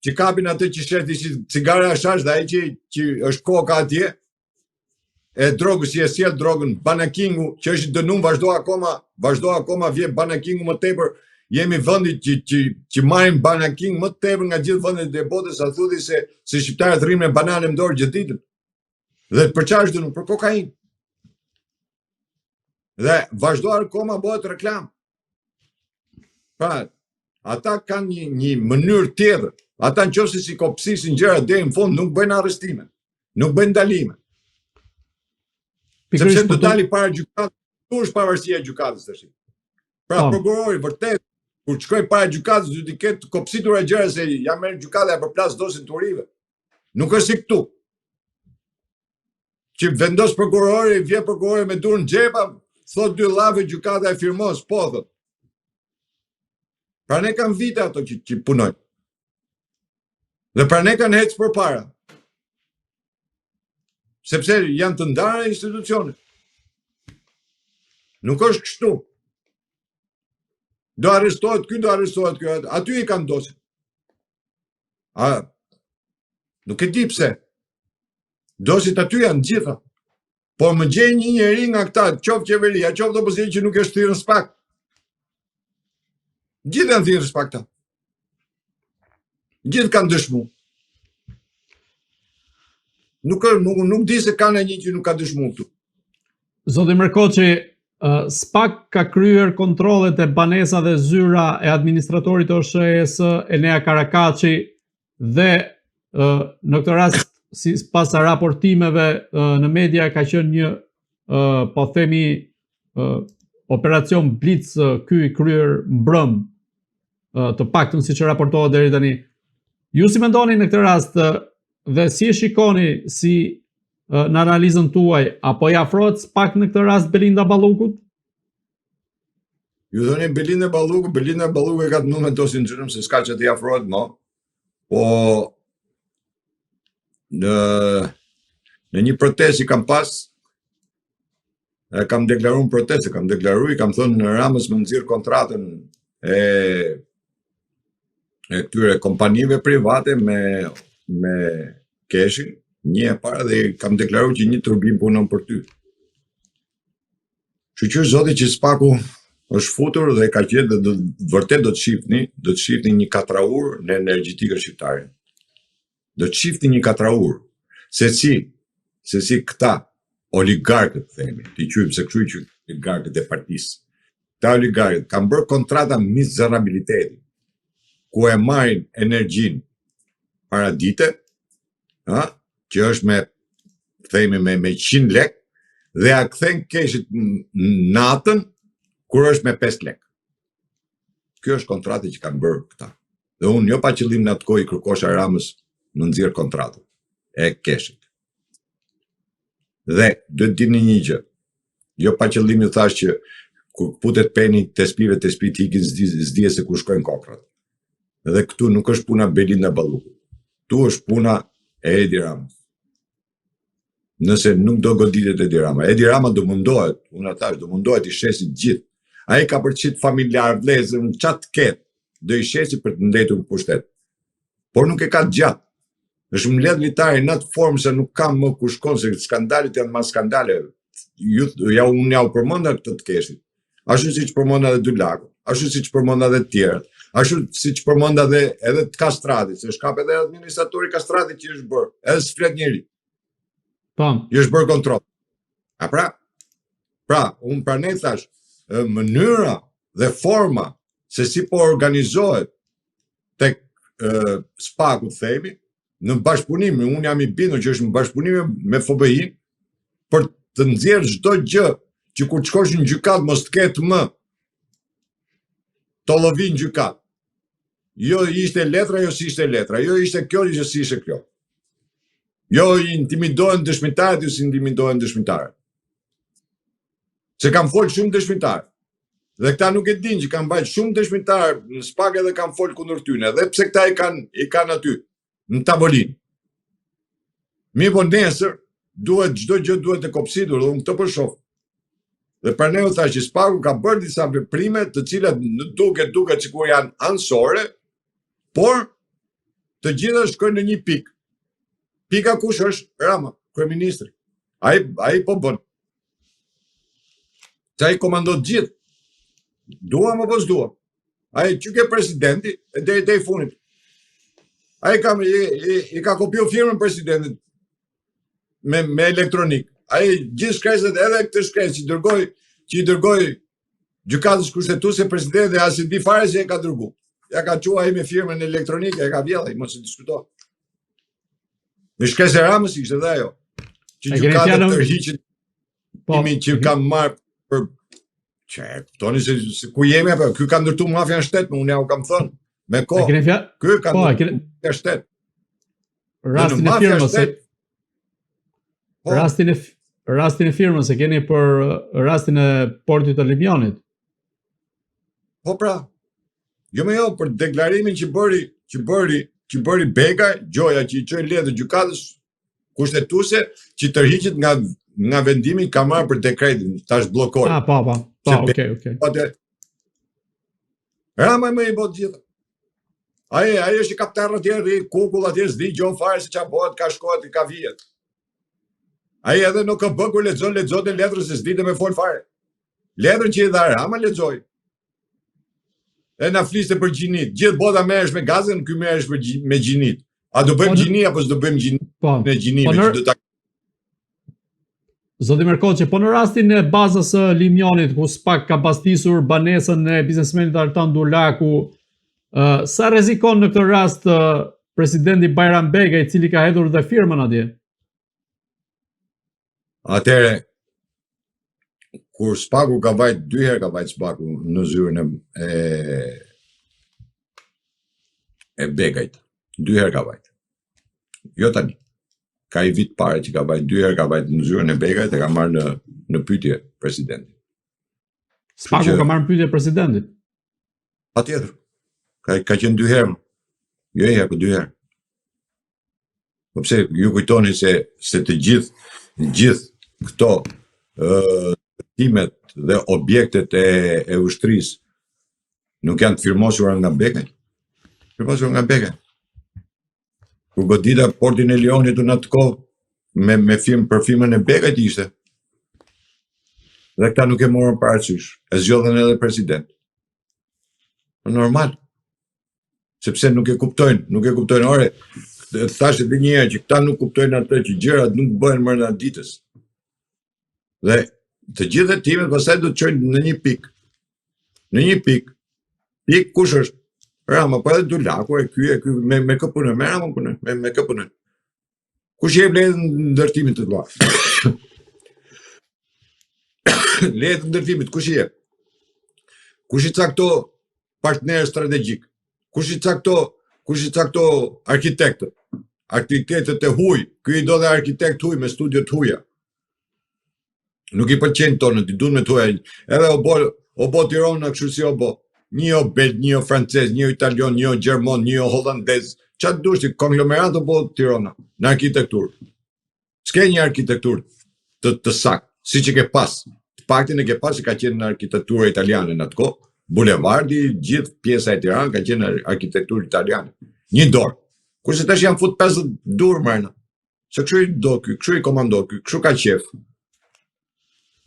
që kapin atë që sheti si cigare ashash dhe ai që është koka atje, e drogës që e sjell drogën, Banakingu, që është dënuar, vazhdo akoma vjen Banakingu më tepër. Jemi vendi që marrin Banaking më tepër nga gjithë vendet e botës, sa thotë se shqiptarët rrinë me banane në dorë gjithë ditën. Dhe për çfarë është dënuar? Për kokainë. Dhe vazhdo akoma bëhet reklam. Pra, ata kanë një mënyrë tjetër. Ata nëse si kopsisin gjëra deri në fund nuk bëjnë arrestime, nuk bëjnë ndalime. Sepse do dali para gjykatës, ku është pavarësia e gjykatës tash. Pra prokurori vërtet kur shkoj para gjykatës do të ketë kopsitura gjëra se ja merr gjykata për plas dosin të urive. Nuk është si këtu. Që vendos prokurori, vjen prokurori me durën në xhepa, thot 2 llave gjykata e firmon, s'po thot. Pra ne kam vite ato që punojnë. Dhe pra ne kanë hecë për para. Sepse janë të ndarë institucionet. Nuk është kështu. Do arrestohet ky, do arrestohet ky. Aty i kanë dosin. Nuk e di pse. Dosit aty janë gjitha. Por më gjej një njeri nga këta, qoftë qeveria, qoftë opozicioni që nuk është thirrën spak. Gjithë janë thirrën spak ta. Gjithë kanë dëshmu. Nuk di se kanë një që nuk ka dëshmu këtu. Zoti Mërkoçi, SPAK ka kryer kontrollet e banesa dhe zyra e administratorit të OSHE-s Enea Karakaçi dhe në këtë rast si pas raportimeve në media ka qenë një po themi operacion blitz ky i kryer mbrëm të paktën siç e raportohet deri tani. Ju si mendoni në këtë rast dhe si e shikoni si në analizën tuaj, apo i afrohet SPAK në këtë rast Belinda Ballukut? Ju thoni Belinda Balluku e ka të numën tosin gjërëm se s'ka që t'i afrohet më, po në një protest i kam pas, kam deklaruar në protest, kam thënë në Ramës më nxirr kontratën e këtyre kompanive private me keshin, një e para dhe kam deklaruar që një turbin punon për ty. Që zoti që SPAK-u është futur dhe ka qenë dhe vërtet do të shifni një katraur në energjetikën shqiptare. Do të shifni një katraur. Se si këta oligarkët, themi, t'i qujmë se kështu i qujmë oligarkët e partisë. Këta oligarkët kanë bërë kontrata mizerabiliteti, ku e marrin energjin para dite, që është me 100 lek, dhe a kthen keshit natën, kur është me 5 lek. Kjo është kontrati që kanë bërë këta. Dhe unë jo pa qëllim në atë kohë i kërkosha Ramës më nxirr kontratën e keshit. Dhe do të dini një gjë. Jo pa qëllim ju thash që kur putet peni tespive ikin s'dije se ku shkojnë kokrat. Dhe këtu nuk është puna Belinda Balluku. Tu është puna e Edi Ramës. Nëse nuk do goditet Edi Rama. Edi Rama do mundohet, unë thash, do mundohet i shesit gjithë. Ai ka përqit familjar, vlezër, në qatë ketë, do i shesi për të ndetur në pushtet. Por nuk e ka gjatë. Është mbledh litari në atë formë se nuk kam më ku shkon, se skandalit janë ma skandale. Unë ja u përmenda këtë të keshit. Ashtu si që përmenda dhe Dulaku, ashtu si që përmenda dhe tjerët, ashtu si që përmenda dhe edhe të Kastratit, se shkap edhe administratori Kastratit që është bërë, edhe së flet njeri. I është bërë kontrol. Pra, unë pranej thash, mënyra dhe forma se si po organizohet tek SPAK-u themi, në bashkëpunim, unë jam i bindur që është në bashkëpunim me FBI për të nxjerrë çdo gjë që kur të shkosh në gjykat mos të ketë më të lëvi në gjykat. Jo ishte letra, jo si ishte letra, jo ishte kjo, jo si ishte kjo. Jo i intimidohen dëshmitarët, jo si intimidohen dëshmitarët. Se kam folë shumë dëshmitarë. Dhe këta nuk e din që kam bajt shumë dëshmitarë në SPAK edhe kam folë kundër tyne. Dhe pse këta i kanë aty, në tavolinë. Mi po nesër, çdo gjë duhet të kopsitur, dhe unë këtë për shoh. Dhe për ne u thash që SPAK-u ka bërë disa veprime të cilat duket sikur janë anësore, por të gjitha shkojnë në një pikë. Pika kush është? Rama, kryeministri. Ai po bën. Se ai komandon gjithë. Duam apo s'duam? Ai që ke presidenti e deri fundit. Ai i ka kopjuar firmën presidentit me elektronik. Ai gjithë shkresët edhe këtë shkresë që i dërgoi gjykatës kushtetuese presidenti dhe as i di fare se e ka dërguar. Ja ka qua ai me firmën elektronike, e ka vjedhë, mos e diskuto. Në shkresë e Ramës ishte dhe ajo. Që gjykata tërhiqet që kam marrë për kuptoni se ku jemi apo ky ka ndërtuar mafia në shtet, unë ja u kam thënë me kohë. Ky ka ndërtuar në shtet. Rastin e firmës. Rastin e firmës e keni për rastin e portit të Libjanit. Po pra. Jo për deklarimin që bëri Begaj, Gjoja që i çoi letër gjykatës kushtetuese që tërhiqet nga vendimi ka marrë për dekretin, tash bllokoi. Okay. Rama më i bot gjithë. Ai është i kaptar atje, kukull atje s'di gjon fare se çfarë bëhet, ka shkohet, ka vijet. Ai edhe nuk ka bë kur lexon letrën se s'di të më fol fare. Letrën që i dha Rama lexoi. E na fliste për gjinit. Gjithë bota merresh me gazën, ky merresh me gjinit. A do bëjmë gjini apo s'do bëjmë gjini? Me gjinime që do ta. Zoti Merkoçi, po në rastin e bazës së Limjanit, ku SPAK ka pastisur banesën e biznesmenit Artan Dulaku, sa rrezikon në këtë rast presidenti Bajram Bega, i cili ka hedhur dhe firmën atje? Atëre, kur SPAK-u ka vajt, 2 herë ka vajt SPAK-u në zyrën e Begajt. 2 herë ka vajt. Jo tani. Ka i vit pare që ka vajt 2 herë ka vajt në zyrën e Begajt e ka marrë në pyetje presidentit. SPAK-u ka marrë në pyetje presidentit? Patjetër. Ka qenë 2 herë. Jo 1 herë, po 2 herë. Po pse ju kujtoni se të gjithë këto timet dhe objektet e ushtrisë nuk janë të firmosura nga Begaj. Firmosura nga Begaj. Kur godita portin e Lionit në atë kohë me për firmën e Begajt ishte. Dhe këta nuk e morën parasysh. E zgjodhen edhe president. Normal. Sepse nuk e kuptojnë. Ore, thashë edhe një herë që këta nuk kuptojnë atë që gjërat nuk bëhen brenda ditës. Dhe të gjithë timet pastaj do të çojnë në një pikë. Në një pikë. Pikë kush është? Rama, po edhe Dulaku, ky me kë punë, me Rama punë, me kë punë. Kush jep lejen ndërtimit të vllaj? Lejen ndërtimit kush jep? Kush i cakto partner strategjik? Kush i cakto arkitektët? Arkitektët e huaj, ky i do dhe arkitekt huaj me studio të huaja. Nuk i pëlqen tonët, i duan me thuaj. Edhe o bo Tirana kështu si o bo. Një o belt, një o francez, një o italian, një o gjerman, një o holandez. Çfarë dush ti konglomerat o bo Tirana në arkitekturë. S'ke një arkitekturë të saktë, siç e ke pas. Të paktën e ke pas që ka qenë në arkitekturë italiane në atë kohë. Bulevardi, gjithë pjesa e Tiranës ka qenë në arkitekturë italiane. Një dorë. Kurse tash janë fut 50 durë mërna. Se kështu i do ky, kështu i komando ky, kështu ka qef.